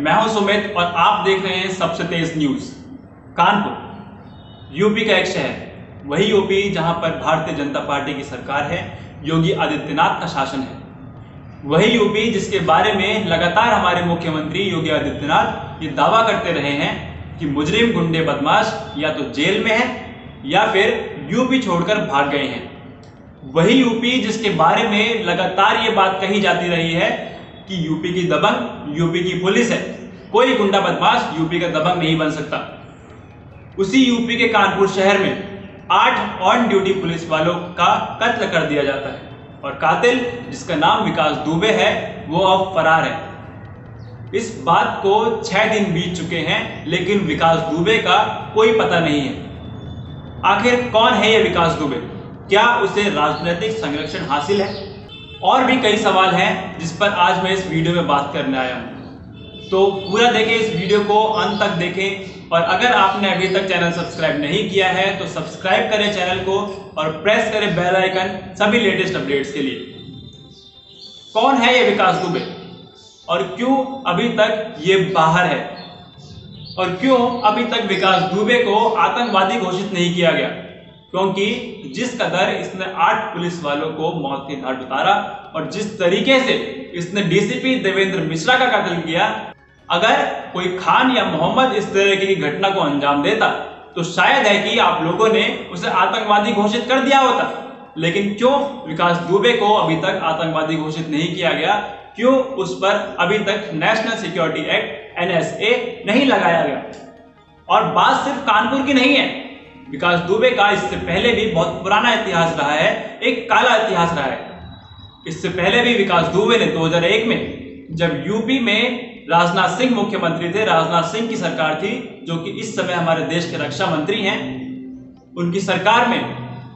मैं हूं सुमित और आप देख रहे हैं सबसे तेज न्यूज। कानपुर यूपी का एक शहर, वही यूपी जहां पर भारतीय जनता पार्टी की सरकार है, योगी आदित्यनाथ का शासन है। वही यूपी जिसके बारे में लगातार हमारे मुख्यमंत्री योगी आदित्यनाथ ये दावा करते रहे हैं कि मुजरिम गुंडे बदमाश या तो जेल में है या फिर यूपी छोड़कर भाग गए हैं। वही यूपी जिसके बारे में लगातार ये बात कही जाती रही है कि यूपी की दबंग यूपी की पुलिस है, कोई गुंडा बदमाश यूपी का दबंग नहीं बन सकता। उसी यूपी के कानपुर शहर में 8 ऑन ड्यूटी पुलिस वालों का कत्ल कर दिया जाता है और कातिल जिसका नाम विकास दुबे है वो अब फरार है। इस बात को 6 दिन बीत चुके हैं लेकिन विकास दुबे का कोई पता नहीं है। आखिर कौन है ये विकास दुबे? क्या उसे राजनीतिक संरक्षण हासिल है? और भी कई सवाल हैं जिस पर आज मैं इस वीडियो में बात करने आया हूं। तो पूरा देखें, इस वीडियो को अंत तक देखें और अगर आपने अभी तक चैनल सब्सक्राइब नहीं किया है तो सब्सक्राइब करें चैनल को और प्रेस करें बेल आइकन सभी लेटेस्ट अपडेट्स के लिए। कौन है ये विकास दुबे और क्यों अभी तक ये बाहर है और क्यों अभी तक विकास दुबे को आतंकवादी घोषित नहीं किया गया? क्योंकि जिस कदर इसने 8 पुलिस वालों को मौत के घाट उतारा और जिस तरीके से इसने डीसीपी देवेंद्र मिश्रा का कत्ल किया, अगर कोई खान या मोहम्मद इस तरह की घटना को अंजाम देता तो शायद है कि आप लोगों ने उसे आतंकवादी घोषित कर दिया होता। लेकिन क्यों विकास दुबे को अभी तक आतंकवादी घोषित नहीं किया गया? क्यों उस पर अभी तक नेशनल सिक्योरिटी एक्ट NSA नहीं लगाया गया? और बात सिर्फ कानपुर की नहीं है, विकास दुबे का इससे पहले भी बहुत पुराना इतिहास रहा है, एक काला इतिहास रहा है। इससे पहले भी विकास दुबे ने 2001 में जब यूपी में राजनाथ सिंह मुख्यमंत्री थे, राजनाथ सिंह की सरकार थी जो कि इस समय हमारे देश के रक्षा मंत्री हैं, उनकी सरकार में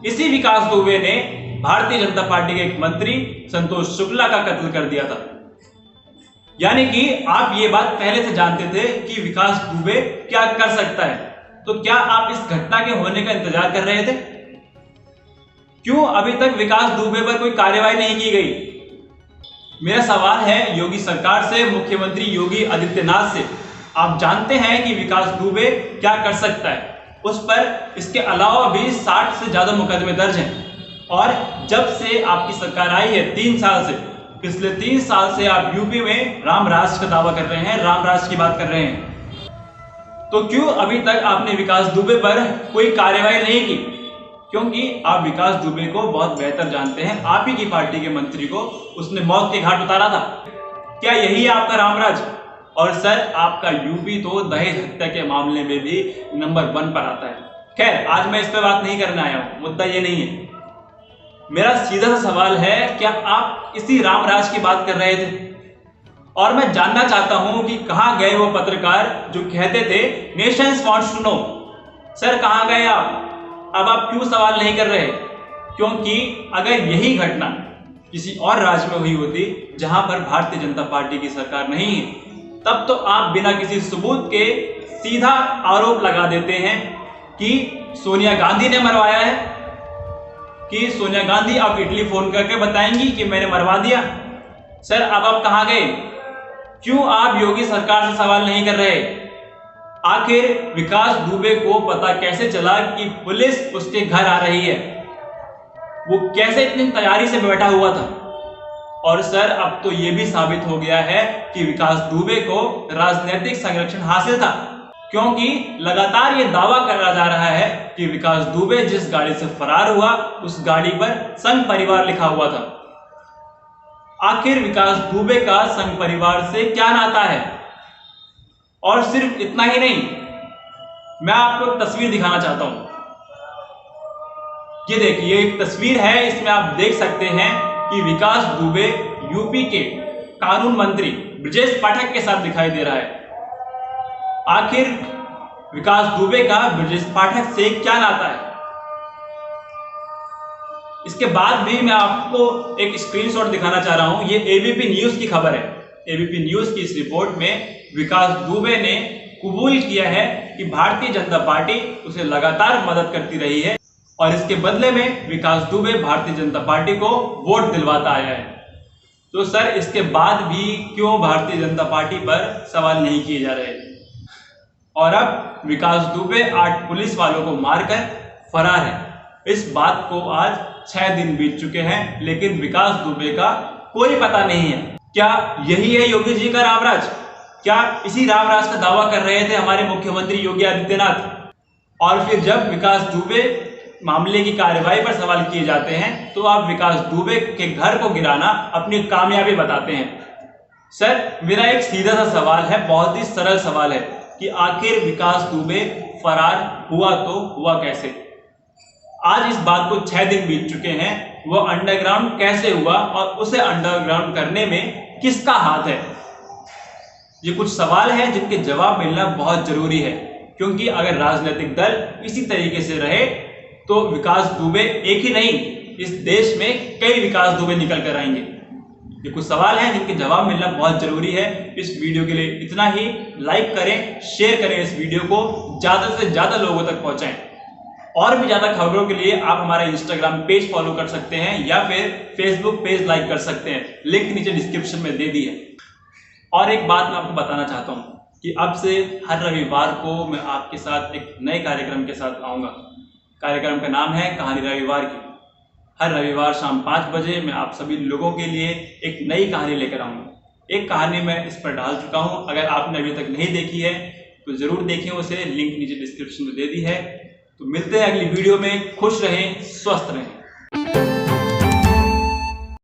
इसी विकास दुबे ने भारतीय जनता पार्टी के एक मंत्री संतोष शुक्ला का कत्ल कर दिया था। यानी कि आप ये बात पहले से जानते थे कि विकास दुबे क्या कर सकता है, तो क्या आप इस घटना के होने का इंतजार कर रहे थे? क्यों अभी तक विकास दुबे पर कोई कार्रवाई नहीं की गई? मेरा सवाल है योगी सरकार से, मुख्यमंत्री योगी आदित्यनाथ से। आप जानते हैं कि विकास दुबे क्या कर सकता है, उस पर इसके अलावा भी 60 से ज्यादा मुकदमे दर्ज हैं और जब से आपकी सरकार आई है 3 साल से, पिछले 3 साल से आप यूपी में राम राज का दावा कर रहे हैं, राम राज की बात कर रहे हैं। तो क्यों अभी तक आपने विकास दुबे पर कोई कार्रवाई नहीं की? क्योंकि आप विकास दुबे को बहुत बेहतर जानते हैं, आप ही की पार्टी के मंत्री को उसने मौत के घाट उतारा था। क्या यही है आपका रामराज? और सर, आपका यूपी तो दहेज हत्या के मामले में भी नंबर 1 पर आता है। खैर, आज मैं इस पर बात नहीं करने आया हूं, मुद्दा ये नहीं है। मेरा सीधा सा सवाल है, क्या आप इसी रामराज की बात कर रहे थे? और मैं जानना चाहता हूं कि कहां गए वो पत्रकार जो कहते थे nations wants to know. Sir, कहां गए आप? अब आप क्यों सवाल नहीं कर रहे? क्योंकि अगर यही घटना किसी और राज्य में हुई होती जहां पर भारतीय जनता पार्टी की सरकार नहीं है, तब तो आप बिना किसी सबूत के सीधा आरोप लगा देते हैं कि सोनिया गांधी ने मरवाया है, कि सोनिया गांधी आप इटली फोन करके बताएंगी कि मैंने मरवा दिया। सर, अब आप कहां गए? क्यों आप योगी सरकार से सवाल नहीं कर रहे? आखिर विकास दुबे को पता कैसे चला कि पुलिस उसके घर आ रही है? वो कैसे इतनी तैयारी से बैठा हुआ था? और सर, अब तो यह भी साबित हो गया है कि विकास दुबे को राजनीतिक संरक्षण हासिल था, क्योंकि लगातार ये दावा करा जा रहा है कि विकास दुबे जिस गाड़ी से फरार हुआ उस गाड़ी पर संघ परिवार लिखा हुआ था। आखिर विकास दुबे का संघ परिवार से क्या नाता है? और सिर्फ इतना ही नहीं, मैं आपको एक तस्वीर दिखाना चाहता हूं। ये देखिए, एक तस्वीर है, इसमें आप देख सकते हैं कि विकास दुबे यूपी के कानून मंत्री ब्रजेश पाठक के साथ दिखाई दे रहा है। आखिर विकास दुबे का ब्रजेश पाठक से क्या नाता है? इसके बाद भी मैं आपको एक स्क्रीनशॉट दिखाना चाह रहा हूं। ये एबीपी न्यूज की खबर है। एबीपी न्यूज की इस रिपोर्ट में विकास दुबे ने कबूल किया है कि भारतीय जनता पार्टी उसे लगातार मदद करती रही है और इसके बदले में विकास दुबे भारतीय जनता पार्टी को वोट दिलवाता आया है। तो सर इसके बाद भी क्यों भारतीय जनता पार्टी पर सवाल नहीं किए जा रहे? और अब विकास दुबे 8 पुलिस वालों को मारकर फरार है। इस बात को आज 6 दिन बीत चुके हैं, लेकिन विकास दुबे का कोई पता नहीं है। क्या यही है योगी जी का रामराज? क्या इसी रामराज का दावा कर रहे थे हमारे मुख्यमंत्री योगी आदित्यनाथ? और फिर जब विकास दुबे मामले की कार्रवाई पर सवाल किए जाते हैं तो आप विकास दुबे के घर को गिराना अपनी कामयाबी बताते हैं। सर मेरा एक सीधा सा सवाल है, बहुत ही सरल सवाल है कि आखिर विकास दुबे फरार हुआ तो हुआ कैसे? आज इस बात को 6 दिन बीत चुके हैं, वो अंडरग्राउंड कैसे हुआ और उसे अंडरग्राउंड करने में किसका हाथ है? ये कुछ सवाल हैं जिनके जवाब मिलना बहुत जरूरी है, क्योंकि अगर राजनीतिक दल इसी तरीके से रहे तो विकास दुबे एक ही नहीं, इस देश में कई विकास दुबे निकल कर आएंगे। ये कुछ सवाल हैं जिनके जवाब मिलना बहुत जरूरी है। इस वीडियो के लिए इतना ही। लाइक करें, शेयर करें, इस वीडियो को ज्यादा से ज्यादा लोगों तक पहुंचाएं। और भी ज्यादा खबरों के लिए आप हमारा इंस्टाग्राम पेज फॉलो कर सकते हैं या फिर फेसबुक पेज लाइक कर सकते हैं, लिंक नीचे डिस्क्रिप्शन में दे दी है। और एक बात मैं आपको बताना चाहता हूं कि अब से हर रविवार को मैं आपके साथ एक नए कार्यक्रम के साथ आऊंगा। कार्यक्रम का नाम है कहानी रविवार की। हर रविवार शाम 5 बजे मैं आप सभी लोगों के लिए एक नई कहानी लेकर आऊंगा। एक कहानी मैं इस पर डाल चुका हूं, अगर आपने अभी तक नहीं देखी है तो जरूर देखें उसे, लिंक नीचे डिस्क्रिप्शन में दे दी है। तो मिलते हैं अगली वीडियो में। खुश रहें, स्वस्थ रहें।